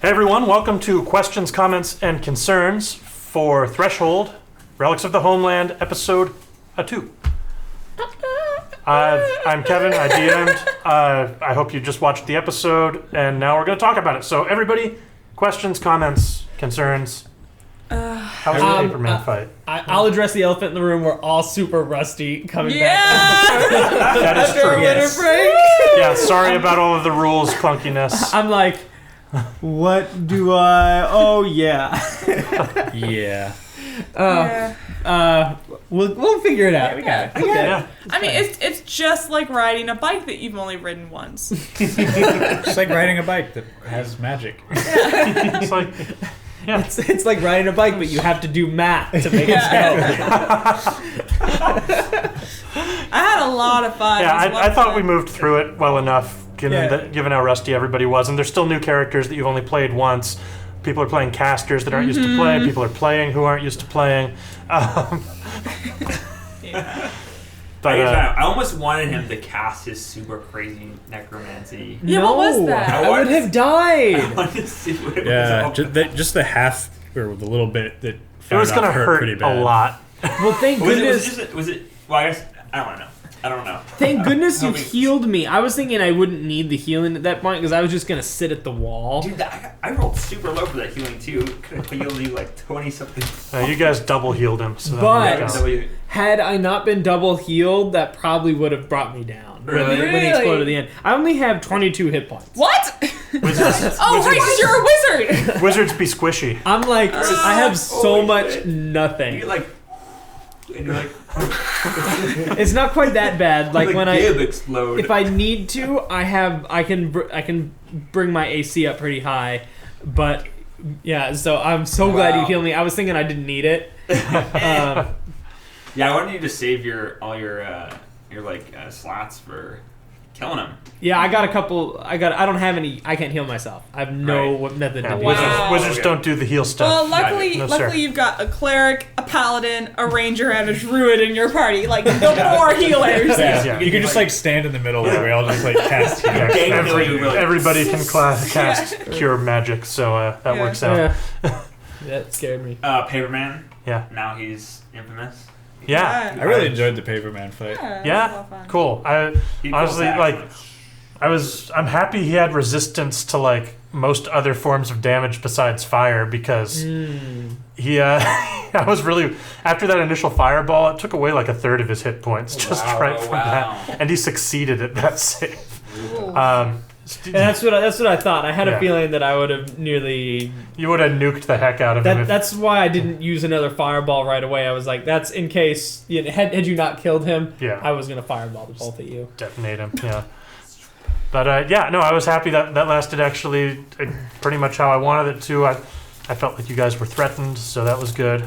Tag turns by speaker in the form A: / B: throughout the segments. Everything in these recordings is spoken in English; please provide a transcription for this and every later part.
A: Hey everyone, welcome to Questions, Comments, and Concerns for Threshold, Relics of the Homeland, Episode 2. I'm Kevin, I DM'd. I hope you just watched the episode, and now we're going to talk about it. So everybody, questions, comments, concerns. How was the Paperman fight?
B: I'll address the elephant in the room. We're all super rusty coming back.
A: That is true.
B: Yes.
A: Yeah, sorry about all of the rules clunkiness.
B: I'm like, what do I... Oh, yeah.
C: Yeah.
B: We'll figure it out.
D: Yeah.
A: Yeah.
D: I mean, it's just like riding a bike that you've only ridden once.
C: Just like riding a bike that has magic.
A: It's like... Yeah.
B: It's like riding a bike, but you have to do math to make it go.
D: I had a lot of fun.
A: Yeah, I thought we moved through it well enough, given how rusty everybody was. And there's still new characters that you've only played once. People are playing casters that aren't used to play. People are playing who aren't used to playing.
D: Yeah.
A: But,
E: I almost wanted him to cast his super crazy necromancy.
D: Yeah, what was that?
B: I would have
E: I
B: died.
E: wanted to see what it
C: Yeah,
E: was.
C: just the half or the little bit that
A: it was going to hurt
C: pretty
A: a
C: bad.
A: lot.
B: Well, thank goodness.
E: Was it? Well, I guess I don't know.
B: Thank goodness you
E: Help me.
B: healed me. I was thinking I wouldn't need the healing at that point because I was just going to sit at the wall.
E: Dude, I rolled super low for that healing too. Could have healed you like 20 something.
A: You guys double healed him. So
B: But-
A: that worked out.
B: Had I not been double healed, that probably would have brought me down.
E: Really?
B: When he exploded at the end. I only have 22 hit points.
D: What?
A: Wizards,
D: Oh, right, because you're a wizard.
A: wizards be squishy.
B: I'm like, I have so
E: holy
B: much
E: shit.
B: nothing.
E: You're like, and you're like,
B: It's not quite that bad. Like when
E: explode.
B: if I need to, I can bring my AC up pretty high. But yeah, so I'm so glad you healed me. I was thinking I didn't need it.
E: Yeah, I wanted you to save all your slots for killing him.
B: Yeah, I got a couple. I don't have any. I can't heal myself. I have no method
A: Yeah,
B: to do
D: Wow.
A: Wizards don't do the heal stuff.
D: Well, luckily,
A: No, sir.
D: you've got a cleric, a paladin, a ranger, and a druid in your party. Like, no more healers.
A: Yeah.
C: You can just like stand in the middle where we all just like cast healing.
E: Gang kill you, really.
A: Everybody can cast cure magic, so that works out.
B: Yeah. That scared me.
E: Paperman.
A: Yeah.
E: Now he's infamous.
A: Yeah.
C: I really enjoyed the Paperman fight.
D: Yeah,
A: Yeah,
D: that was a lot of fun.
A: cool.
E: He
A: Honestly,
E: pulls
A: like,
E: action.
A: I'm happy he had resistance to like most other forms of damage besides fire because he I was really after that initial fireball, it took away like a third of his hit points just right from that, and he succeeded at that save.
B: And that's what I thought. I had
A: Yeah.
B: a feeling that I would have nearly.
A: You would have nuked the heck out of him. If,
B: That's why I didn't use another fireball right away. I was like, that's in case had you not killed him.
A: Yeah.
B: I was gonna fireball the both of you.
A: detonate him. Yeah. But I was happy that lasted actually pretty much how I wanted it to. I felt like you guys were threatened, so that was good.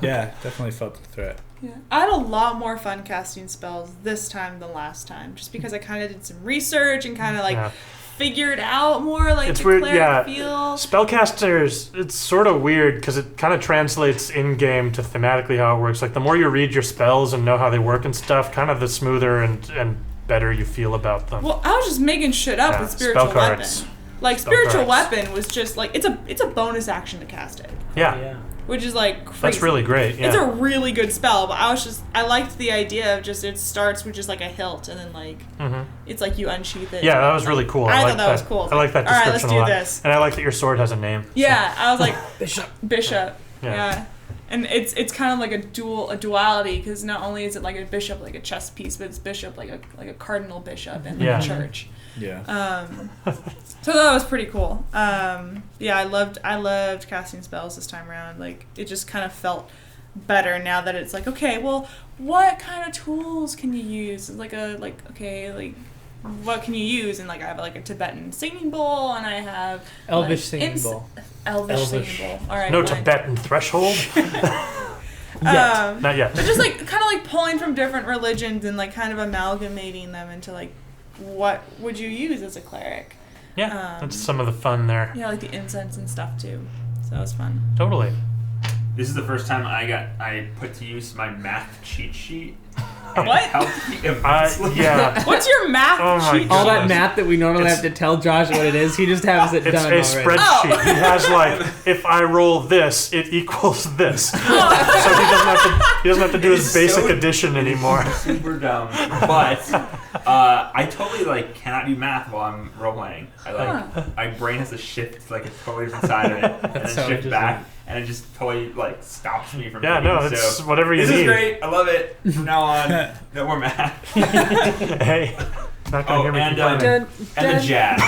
C: Yeah, definitely felt the threat.
D: Yeah. I had a lot more fun casting spells this time than last time, just because I kind of did some research and kind of like figured out more like
A: It's
D: the
A: weird,
D: cleric
A: yeah.
D: feel.
A: Spellcasters, it's sort of weird because it kind of translates in-game to thematically how it works. Like the more you read your spells and know how they work and stuff, kind of the smoother and better you feel about them.
D: Well, I was just making shit up
A: Yeah,
D: with spiritual
A: spell
D: weapon.
A: cards.
D: Like
A: Spell
D: spiritual
A: cards.
D: weapon was just like it's a bonus action to cast it,
A: Yeah,
D: which is like crazy.
A: that's really great. Yeah.
D: It's a really good spell, but I liked the idea of just it starts with just like a hilt and then like it's like you unsheath it.
A: Yeah, that was really cool.
D: I
A: like
D: thought that was cool.
A: I like that
D: All right,
A: description
D: let's do
A: a lot.
D: this.
A: And I like that your sword has a name.
D: Yeah, I was like
B: Bishop.
D: Yeah. And it's kind of like a duality because not only is it like a bishop like a chess piece, but it's bishop like a cardinal bishop in
A: Yeah.
D: the church.
C: Yeah.
D: So that was pretty cool. Yeah, I loved casting spells this time around. Like it just kind of felt better now that it's like, okay, well, what kind of tools can you use? It's like what can you use? And like I have like a Tibetan singing bowl, and I have
B: Elvish singing bowl.
D: Elvish singing bowl. All right.
A: No
D: fine.
A: Tibetan threshold?
B: Yet.
A: Not yet.
D: But just like kind of like pulling from different religions and like kind of amalgamating them into like what would you use as a cleric?
A: Yeah, that's some of the fun there.
D: Yeah, like the incense and stuff too. So that was fun.
A: Totally.
E: This is the first time I put to use my math cheat sheet.
D: What?
A: Yeah.
D: What's your math
A: Oh my
D: cheat?
A: God.
B: All that math that we normally
A: It's-
B: have to tell Josh what it is, he just has it
A: It's
B: done
A: a
B: already.
A: spreadsheet. He has like, if I roll this, it equals this. So he doesn't have to do his
E: It's
A: basic
E: so-
A: addition anymore.
E: Super dumb, but I totally like cannot do math while I'm role playing. My brain has to shift to like a totally different side of it, and then
B: so
E: shift back, and it just totally like stops me from.
A: Yeah,
E: thinking.
A: no, it's
E: so,
A: whatever you
E: this
A: need.
E: is great. I love it. From now on, no more math.
A: Hey, not gonna
E: Oh,
A: hear me
E: and
A: complaining.
E: and the jab.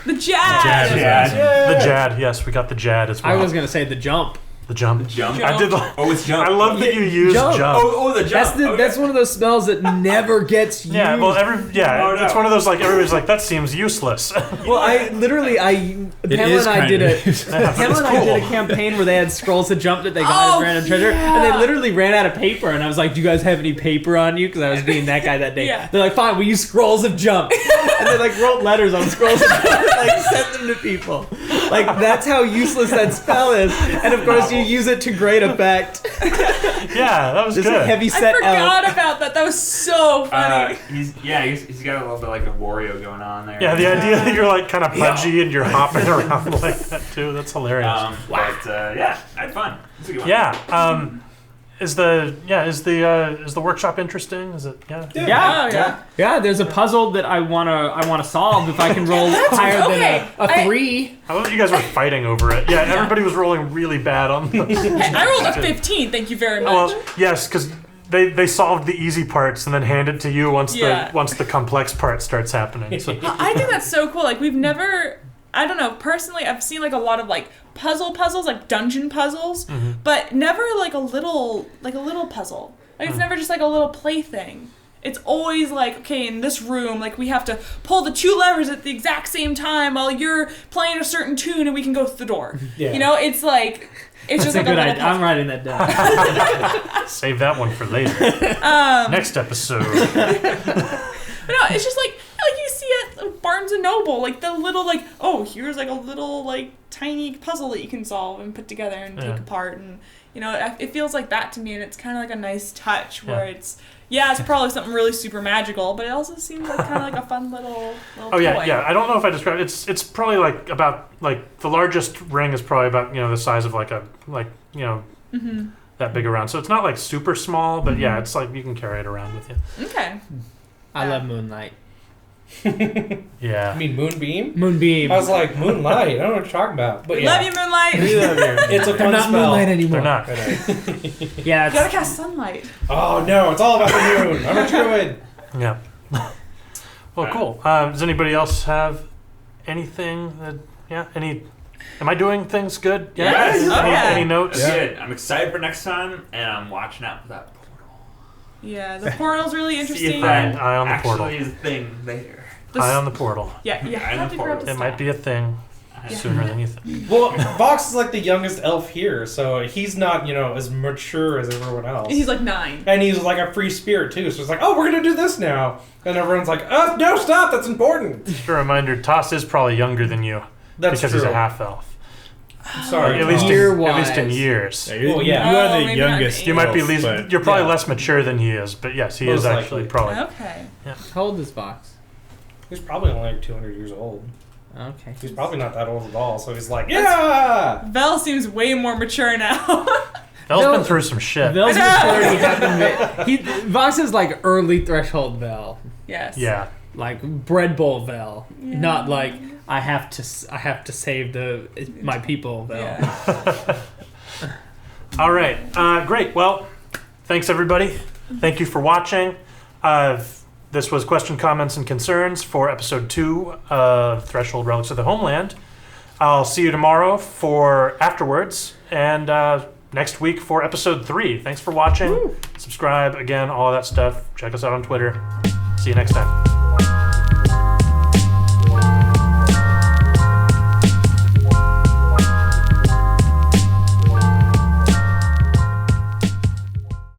D: The jazz.
A: The Jad, yes, we got the Jad as well.
B: I was gonna say the jump.
A: The jump.
E: Jump.
A: I did.
E: Oh, it's jump.
A: I love that you use
B: Jump.
A: jump.
E: Oh, the jump.
B: That's one of those spells that never gets used.
A: Yeah, well,
E: Oh, no.
A: it's one of those like everybody's like that seems useless.
B: Well, Pamela
C: is
B: and I did
C: kinda
B: a Pamela and I did a campaign where they had scrolls to jump that they got as random treasure, and they literally ran out of paper. And I was like, "Do you guys have any paper on you?" Because I was being that guy that day.
D: Yeah.
B: They're like, "Fine, we use scrolls of jump," and they like wrote letters on scrolls of jump, and, like sent them to people. Like that's how useless that spell is. And of course, you use it to great effect.
A: Yeah, that was
B: This
A: good.
B: heavy
D: I
B: set
D: forgot
B: elf.
D: about that. That was so funny.
E: He's got a little bit like a Wario going on there.
A: Yeah, the idea that you're like kind of pudgy and you're hopping around like that too. That's hilarious.
E: But yeah, I had fun. It's a good one.
A: Yeah. Is the workshop interesting? Is it? Yeah.
B: Yeah, there's a puzzle that I wanna solve if I can roll higher
D: okay.
B: than a 3.
A: I love that you guys were fighting over it. Yeah, everybody was rolling really bad on the.
D: I rolled a 15. Thank you very much.
A: Well, yes, because they solved the easy parts and then hand it to you once the complex part starts happening. So.
D: I think that's so cool. Like we've never. I don't know. Personally, I've seen like a lot of like puzzles, like dungeon puzzles, but never like a little puzzle. Like it's never just like a little plaything. It's always like, okay, in this room, like we have to pull the 2 levers at the exact same time while you're playing a certain tune, and we can go through the door.
C: Yeah.
D: You know, it's like it's
B: That's
D: just like
B: a good
D: little
B: idea.
D: puzzle.
B: I'm writing that down.
A: Save that one for later. Next episode.
D: But no, it's just like you see at Barnes and Noble, like the little like, oh, here's like a little like tiny puzzle that you can solve and put together and take apart, and you know, it feels like that to me, and it's kind of like a nice touch where it's probably something really super magical, but it also seems like kind of like a fun little
A: Oh
D: toy.
A: yeah. I don't know if I described it. It's probably like about like the largest ring is probably about the size of like that big around. So it's not like super small, but yeah, it's like you can carry it around with you.
D: Okay.
B: I love Moonlight.
A: Yeah.
C: I mean, Moonbeam?
B: Moonbeam.
C: I was like, Moonlight? I don't know what you're talking about. But yeah.
D: Love you, Moonlight.
C: It's a
B: They're
C: fun
B: not
C: spell.
B: Moonlight anymore.
A: They're not.
B: Yeah,
D: You gotta
B: it's,
D: cast sunlight.
C: Oh, no, it's all about the moon. I'm a druid.
A: Yeah. Well, cool. Does anybody else have anything that? Yeah. Am I doing things good? Yeah.
E: Yes.
D: Oh, yeah.
A: Any notes?
E: It's good. I'm excited for next time, and I'm watching out for that portal.
D: Yeah, the portal's really
E: See if
D: interesting.
E: that
A: Eye on the portal.
E: actually is a thing later.
A: Eye on the portal.
D: Yeah, you
E: Eye on
D: have
E: the
D: to grab
E: portal.
D: the
A: It might
D: staff.
A: be a thing sooner than you think.
C: Well, Vox is like the youngest elf here, so he's not, as mature as everyone else.
D: He's like 9.
C: And he's like a free spirit, too, so it's like, oh, we're going to do this now. And everyone's like, no, stop, that's important.
A: Just a reminder, Toss is probably younger than you
C: That's
A: because
C: true.
A: he's a half elf.
C: Sorry.
A: At least
B: Year-wise.
A: in years.
C: Well, yeah.
F: You are
D: Oh,
F: the
D: maybe not
F: youngest.
D: me.
A: You might be
F: elf,
A: least.
F: but-
A: You're probably
C: yeah.
A: less mature than he is, but yes, he is
C: Most
A: actually
C: likely.
A: probably.
D: Okay.
B: how old is Vox?
C: He's probably only like 200 years old.
B: Okay.
C: He's probably not that old at all, so he's like, yeah!
D: Vel seems way more mature now.
A: Vel's
B: Vel-
A: been through some shit.
B: Vel's maturity happened. Vox is like early threshold Vel,
D: Yes.
A: Yeah.
B: like bread bowl Vel, not like I have to save my people Vel.
D: Yeah.
A: All right. Great. Well, thanks everybody. Thank you for watching. This was question, comments, and concerns for episode 2 of Threshold Relics of the Homeland. I'll see you tomorrow for afterwards, and next week for episode 3. Thanks for watching. Subscribe again, all of that stuff. Check us out on Twitter. See you next time.